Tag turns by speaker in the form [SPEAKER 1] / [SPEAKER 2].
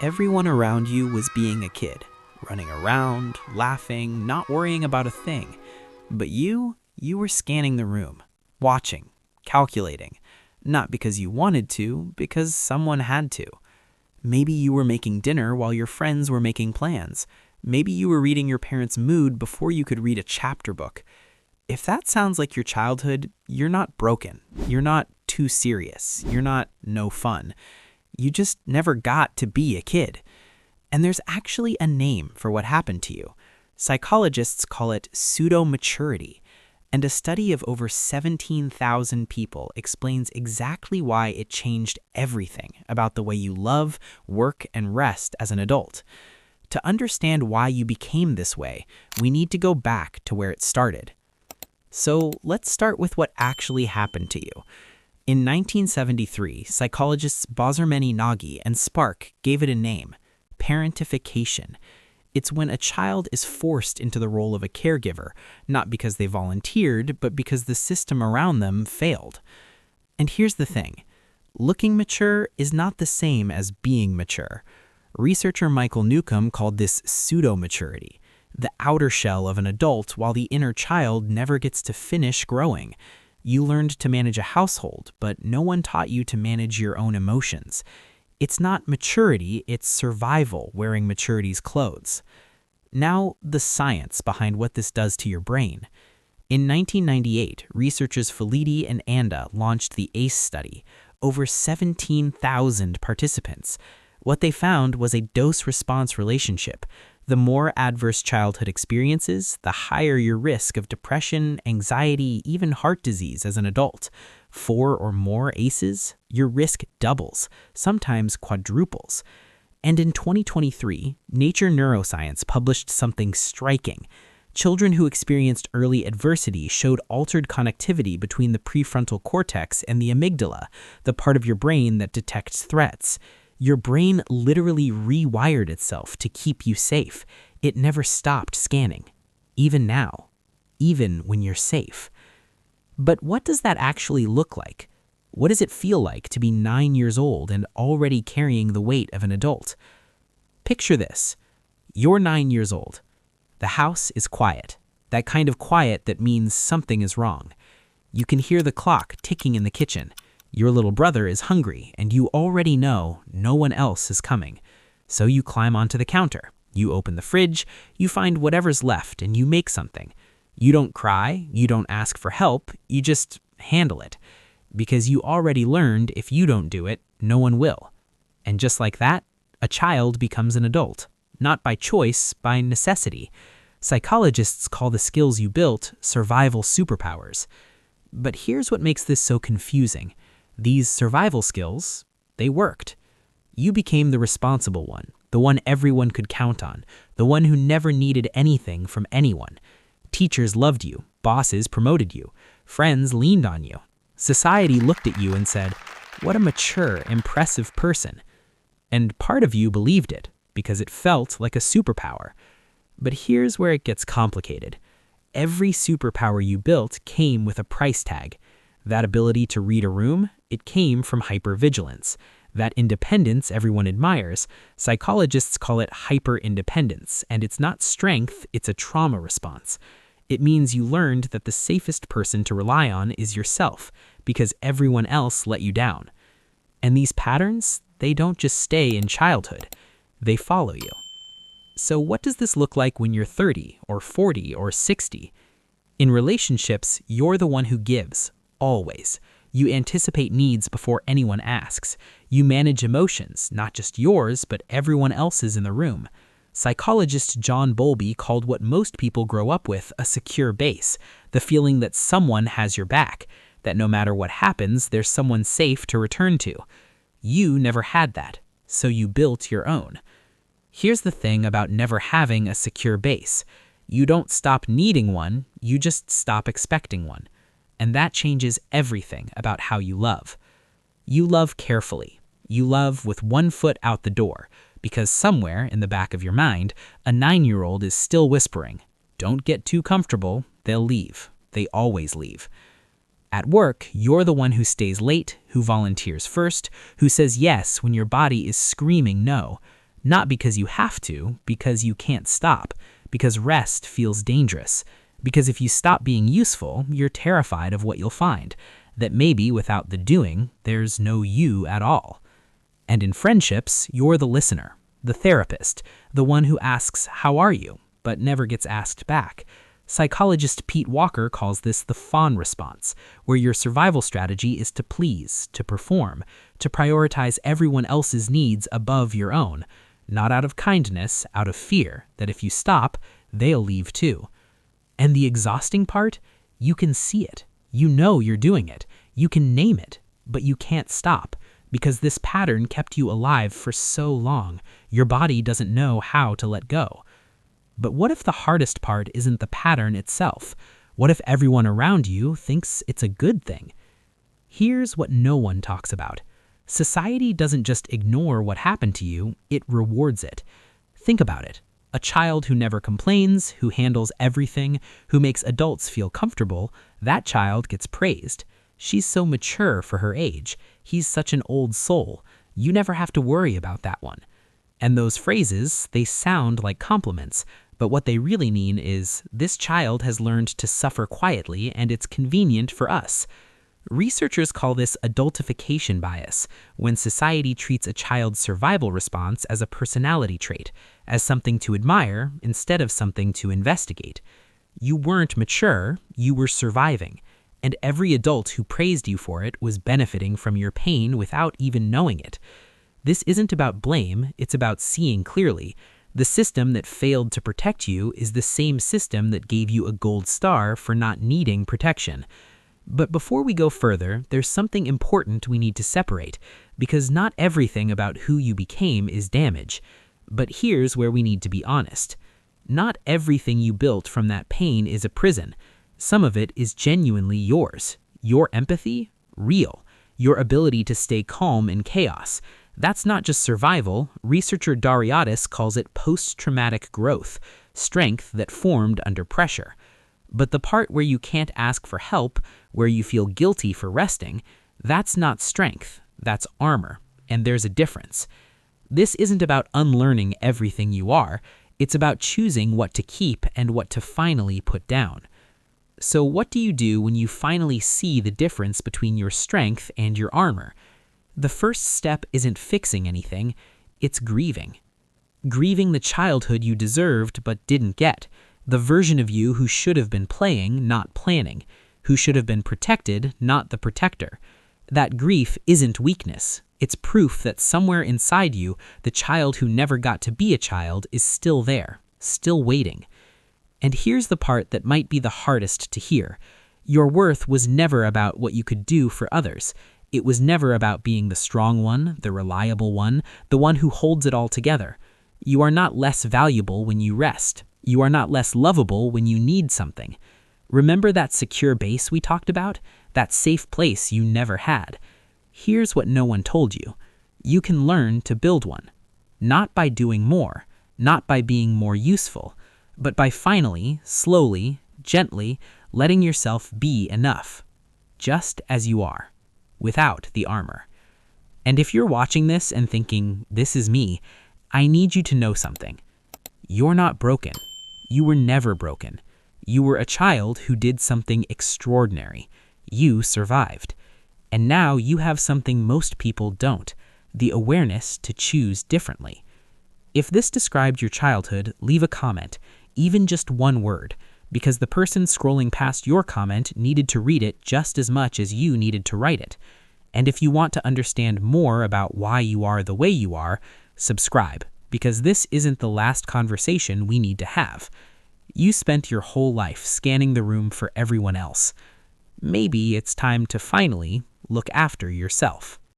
[SPEAKER 1] Everyone around you was being a kid, running around, laughing, not worrying about a thing. But you were scanning the room, watching, calculating, not because you wanted to, because someone had to. Maybe you were making dinner while your friends were making plans. Maybe you were reading your parents' mood before you could read a chapter book. If that sounds like your childhood, you're not broken. You're not too serious. You're not no fun. You just never got to be a kid. And there's actually a name for what happened to you. Psychologists call it pseudomaturity. And a study of over 17,000 people explains exactly why it changed everything about the way you love, work, and rest as an adult. To understand why you became this way, we need to go back to where it started. So let's start with what actually happened to you. In 1973, psychologists Bozormeny Nagy and Spark gave it a name: parentification. It's when a child is forced into the role of a caregiver, not because they volunteered, but because the system around them failed. And here's the thing. Looking mature is not the same as being mature. Researcher Michael Newcomb called this pseudomaturity, the outer shell of an adult while the inner child never gets to finish growing. You learned to manage a household, but no one taught you to manage your own emotions. It's not maturity, it's survival wearing maturity's clothes. Now, the science behind what this does to your brain. In 1998, researchers Felitti and Anda launched the ACE study, over 17,000 participants. What they found was a dose-response relationship. The more adverse childhood experiences, the higher your risk of depression, anxiety, even heart disease as an adult. 4 or more ACEs, your risk doubles, sometimes quadruples. And in 2023, Nature Neuroscience published something striking. Children who experienced early adversity showed altered connectivity between the prefrontal cortex and the amygdala, the part of your brain that detects threats. Your brain literally rewired itself to keep you safe. It never stopped scanning. Even now. Even when you're safe. But what does that actually look like? What does it feel like to be 9 years old and already carrying the weight of an adult? Picture this. You're 9 years old. The house is quiet. That kind of quiet that means something is wrong. You can hear the clock ticking in the kitchen. Your little brother is hungry, and you already know no one else is coming. So you climb onto the counter. You open the fridge, you find whatever's left, and you make something. You don't cry, you don't ask for help, you just handle it. Because you already learned if you don't do it, no one will. And just like that, a child becomes an adult. Not by choice, by necessity. Psychologists call the skills you built survival superpowers. But here's what makes this so confusing. These survival skills, they worked. You became the responsible one, the one everyone could count on, the one who never needed anything from anyone. Teachers loved you, bosses promoted you, friends leaned on you. Society looked at you and said, "What a mature, impressive person." And part of you believed it, because it felt like a superpower. But here's where it gets complicated. Every superpower you built came with a price tag. That ability to read a room, it came from hypervigilance. That independence everyone admires, psychologists call it hyperindependence, and it's not strength, it's a trauma response. It means you learned that the safest person to rely on is yourself, because everyone else let you down. And these patterns, they don't just stay in childhood, they follow you. So what does this look like when you're 30 or 40 or 60? In relationships, you're the one who gives. Always. You anticipate needs before anyone asks. You manage emotions, not just yours, but everyone else's in the room. Psychologist John Bowlby called what most people grow up with a secure base, the feeling that someone has your back, that no matter what happens, there's someone safe to return to. You never had that, so you built your own. Here's the thing about never having a secure base. You don't stop needing one, you just stop expecting one. And that changes everything about how you love. You love carefully. You love with one foot out the door, because somewhere in the back of your mind, a 9-year-old is still whispering, "Don't get too comfortable, they'll leave. They always leave." At work, you're the one who stays late, who volunteers first, who says yes when your body is screaming no. Not because you have to, because you can't stop, because rest feels dangerous. Because if you stop being useful, you're terrified of what you'll find, that maybe without the doing, there's no you at all. And in friendships, you're the listener, the therapist, the one who asks, "How are you?" but never gets asked back. Psychologist Pete Walker calls this the fawn response, where your survival strategy is to please, to perform, to prioritize everyone else's needs above your own, not out of kindness, out of fear that if you stop, they'll leave too. And the exhausting part, you can see it. You know you're doing it. You can name it, but you can't stop because this pattern kept you alive for so long. Your body doesn't know how to let go. But what if the hardest part isn't the pattern itself? What if everyone around you thinks it's a good thing? Here's what no one talks about. Society doesn't just ignore what happened to you, it rewards it. Think about it. A child who never complains, who handles everything, who makes adults feel comfortable, that child gets praised. She's so mature for her age. He's such an old soul. You never have to worry about that one. And those phrases, they sound like compliments, but what they really mean is, this child has learned to suffer quietly and it's convenient for us. Researchers call this adultification bias, when society treats a child's survival response as a personality trait, as something to admire instead of something to investigate. You weren't mature, you were surviving, and every adult who praised you for it was benefiting from your pain without even knowing it. This isn't about blame, it's about seeing clearly. The system that failed to protect you is the same system that gave you a gold star for not needing protection. But before we go further, there's something important we need to separate, because not everything about who you became is damage. But here's where we need to be honest. Not everything you built from that pain is a prison. Some of it is genuinely yours. Your empathy, real. Your ability to stay calm in chaos. That's not just survival. Researcher Dariadis calls it post-traumatic growth, strength that formed under pressure. But the part where you can't ask for help, where you feel guilty for resting, that's not strength, that's armor, and there's a difference. This isn't about unlearning everything you are, it's about choosing what to keep and what to finally put down. So what do you do when you finally see the difference between your strength and your armor? The first step isn't fixing anything, it's grieving. Grieving the childhood you deserved but didn't get. The version of you who should have been playing, not planning, who should have been protected, not the protector. That grief isn't weakness. It's proof that somewhere inside you, the child who never got to be a child is still there, still waiting. And here's the part that might be the hardest to hear. Your worth was never about what you could do for others. It was never about being the strong one, the reliable one, the one who holds it all together. You are not less valuable when you rest. You are not less lovable when you need something. Remember that secure base we talked about? That safe place you never had. Here's what no one told you. You can learn to build one. Not by doing more, not by being more useful, but by finally, slowly, gently, letting yourself be enough. Just as you are, without the armor. And if you're watching this and thinking, this is me, I need you to know something. You're not broken. You were never broken. You were a child who did something extraordinary. You survived. And now you have something most people don't, the awareness to choose differently. If this described your childhood, leave a comment, even just one word, because the person scrolling past your comment needed to read it just as much as you needed to write it. And if you want to understand more about why you are the way you are, subscribe, because this isn't the last conversation we need to have. You spent your whole life scanning the room for everyone else. Maybe it's time to finally look after yourself.